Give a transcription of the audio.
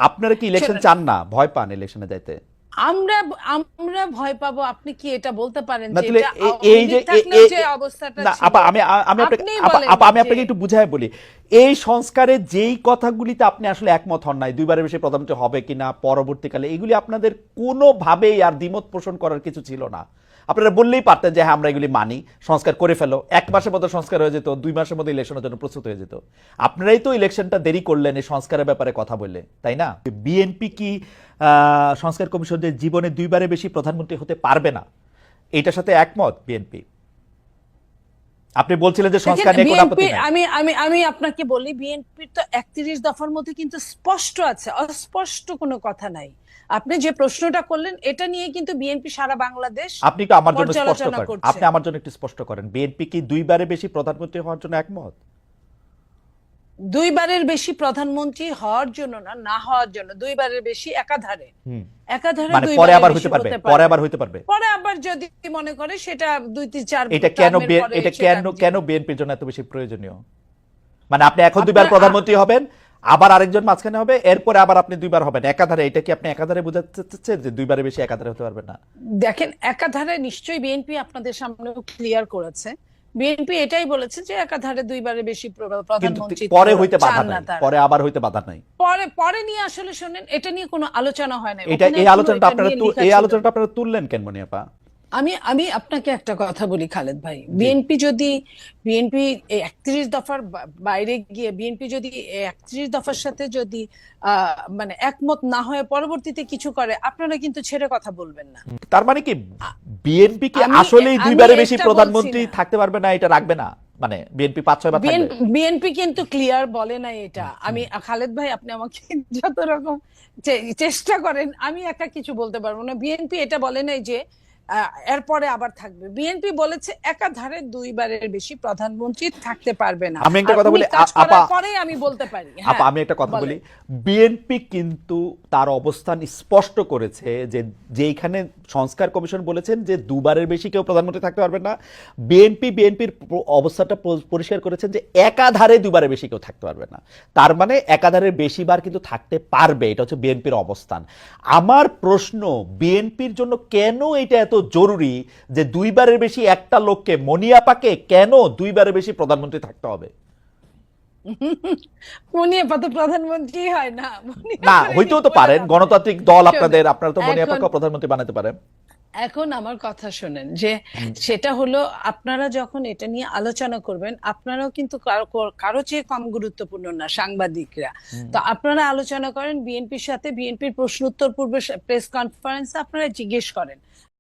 আপনারা কি ইলেকশন চান না, ভয় পান ইলেকশনে যাইতে? আমরা আমরা ভয় পাবো? আপনি কি এটা বলতে পারেন না যে তাহলে এটা এই আওয়ামী যে লীগ থাকলেও যে অবস্থাটা না ছিল? আপা, আমি আমি আপনাকে আপনি বলেন আপা, আমি যে আপনাকে একটু বুঝায় বলি। এই সংস্কারে যেই কথাগুলিতে আপনি আসলে একমত হন নাই, দুইবারের বেশি প্রধানমন্ত্রী হবে কিনা পরবর্তীকালে, এগুলি আপনাদের কোনোভাবেই আর দ্বিমত পোষণ করার কিছু ছিল না। আপনারা বললেই পারতেন যে হ্যাঁ আমরা এগুলি মানি, সংস্কার করে ফেলো, 1 মাসের মধ্যে সংস্কার হয়ে যেত, 2 মাসের মধ্যে ইলেকশনের জন্য প্রস্তুত হয়ে যেত। আপনারাই তো ইলেকশনটা দেরি করলেন এই সংস্কারের ব্যাপারে কথা বললে, তাই না? বিএনপি কি সংস্কার কমিশনের জীবনে 2বারের বেশি প্রধানমন্ত্রী হতে পারবে না, এটার সাথে একমত বিএনপি? আপনি বলছিলেন যে দেখেন, সংস্কার নিয়ে কোনো বিএনপি, আপত্তি নাই। আমি আমি আমি আপনাকে বলি, বিএনপির তো 31 দফার মধ্যে কিন্তু স্পষ্ট আছে, অস্পষ্ট কোনো কথা নাই। আপনি যে প্রশ্নটা করলেন এটা নিয়ে কিন্তু বিএনপি সারা বাংলাদেশ আপনি কি আমার জন্য স্পষ্ট পর্যালোচনা করেন, করছে। আপনি আমার জন্য একটু স্পষ্ট করেন, বিএনপি কি 2বারের বেশি প্রধানমন্ত্রী হওয়ার জন্য একমত? 2বারের বেশি প্রধানমন্ত্রী হওয়ার জন্য না, না হওয়ার জন্য, 2বারের বেশি একাধারে, একাধারে মানে পরে 2বারের আবার বেশি হইতে পারবে, হতে পরে পারবে। আবার হইতে পারবে। পরে আবার যদি মনে করে সেটা 2-3-4 এটা কেন টার্মের পরে এটা সেটা কেন কেন বিএনপির জন্য এত বেশি প্রয়োজনীয়? মানে আপনি এখন 2বার আপনার প্রধানমন্ত্রী হবেন, আবার আরেকজন মাঝখানে হবে, এরপরে আবার আপনি 2বার হবেন একাধারে, এটা কি আপনি একাধারে বোঝাতে চাচ্ছেন যে 2বারের বেশি একাধারে হতে পারবে না? দেখেন, একাধারে নিশ্চয়ই বিএনপি আপনাদের সামনেও ক্লিয়ার করেছে। বিএনপি এটাই বলেছে যে একাধারে 2বারের বেশি কিন্তু প্রধানমন্ত্রী পরে হইতে চান বাধা না নাই, তারা। পরে আবার হইতে বাধা নাই। পরে পরে নিয়ে আসলে শোনেন, এটা নিয়ে কোনো আলোচনা হয় না, এটা ওখানে এই শুধু আলোচনাটা এটা আপনারা নিয়ে লেখা এই ছিল। আলোচনাটা আপনারা তুললেন কেন মনি আপা? আমি আমি আপনাকে একটা কথা বলি খালেদ ভাই, বিএনপি 31 দফার বাইরে গিয়ে বিএনপি যদি 31 দফার সাথে যদি মানে একমত না হয়ে পরবর্তীতে কিছু করে, আপনারা কিন্তু ছেড়ে কথা বলবেন না। তার মানে কি বিএনপি কি আমি আসলেই আমি 2বারের বেশি এটা বলছি প্রধানমন্ত্রী না। থাকতে পারবে না, এটা রাখবে না? মানে বিএনপি 5-6বার থাকবে? বিএনপি কিন্তু ক্লিয়ার বলে না এটা। আমি খালেদ ভাই, আপনি আমাকে যত রকম চেষ্টা করেন, আমি একা কিছু বলতে পারবো না। বিএনপি এটা বলে নাই যে এরপরে আবার থাকবে। বিএনপি বলেছে একাধারে 2বারের বেশি প্রধানমন্ত্রী থাকতে পারবে না। আমি একটা আর কথা উনি বলি কাজ আপা, করার পরে আমি বলতে পারি। আপা হ্যাঁ, আমি একটা কথা বলেন। বলি, বিএনপি কিন্তু তার অবস্থান স্পষ্ট করেছে যে যেইখানে সংস্কার কমিশন বলেছেন যে 2বারের বেশি কেউ প্রধানমন্ত্রী থাকতে পারবে না, বিএনপির অবস্থাটা পরিষ্কার করেছেন যে একাধারে 2বারের বেশি কেউ থাকতে পারবে না। তার মানে একাধারের বেশিবার কিন্তু থাকতে পারবে, এটা হচ্ছে বিএনপির অবস্থান। আমার প্রশ্ন, বিএনপির জন্য কেন এটা এত জরুরি যে 2বারের বেশি একটা লোককে, মনিয়াপাকে কেন 2বারের বেশি প্রধানমন্ত্রী থাকতে হবে? মুনিয়াপা তো প্রধানমন্ত্রী হয় না, না, মুনিয়াপার হইতেও তো বলে পারেন, লাভ নাই। গণতান্ত্রিক দল আপনাদের, শোনেন, আপনারা তো এখন মনিয়াপাকেও প্রধানমন্ত্রী বানাতে পারেন। এখন আমার কথা শোনেন, যে সেটা হলো, আপনারা যখন এটা নিয়ে আলোচনা করবেন, আপনারাও কিন্তু কারো কারো চেয়ে কম গুরুত্বপূর্ণ না, সাংবাদিকরা। তো আপনারা আলোচনা করেন বিএনপির সাথে, বিএনপির প্রশ্ন উত্তর পূর্বে প্রেস কনফারেন্সে আপনারা জিজ্ঞেস করেন।